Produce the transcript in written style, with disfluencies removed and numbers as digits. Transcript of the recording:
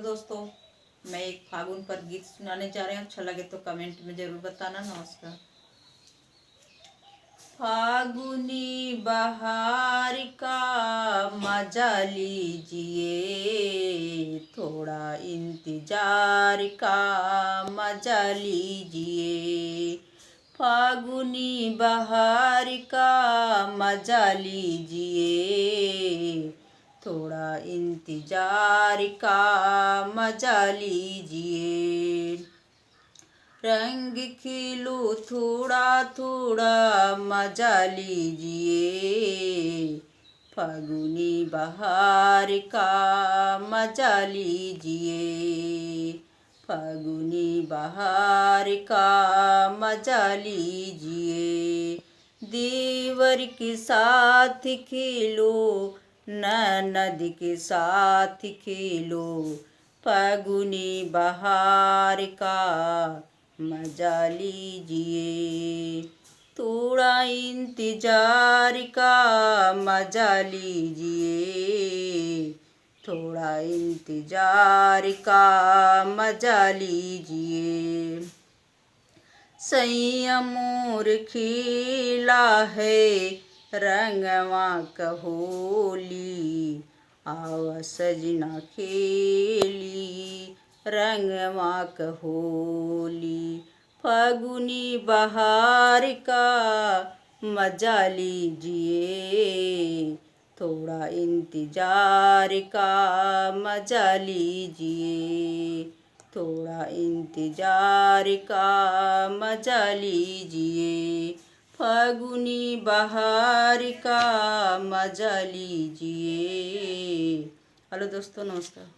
दोस्तों, मैं एक फागुन पर गीत सुनाने जा रही हूँ। अच्छा लगे तो कमेंट में जरूर बताना। नमस्कार। फागुनी बहार का मजा लीजिए, थोड़ा इंतजार का मजा लीजिए। फागुनी बहार का मजा लीजिए, थोड़ा इंतजार का मजा लीजिए। रंग खिलो थोड़ा थोड़ा मजा लीजिए, फागुनी बहार का मजा लीजिए। फागुनी बहार का मजा लीजिए। देवर के साथ खेलो, ननद के साथ खेलो, फागुनी बहार का मजा लीजिए। थोड़ा इंतजार का मजा लीजिए, थोड़ा इंतजार का मजा लीजिए। सैया मोर खिला है रंगवा कहोली, आवा सजना खेली रंगवा कहोली। फागुनी बहार का मजा लीजिए, थोड़ा इंतजार का मजा लीजिए। थोड़ा इंतजार का मजा लीजिए, फागुनी बहार का मजा लीजिए। हेलो दोस्तों, नमस्कार।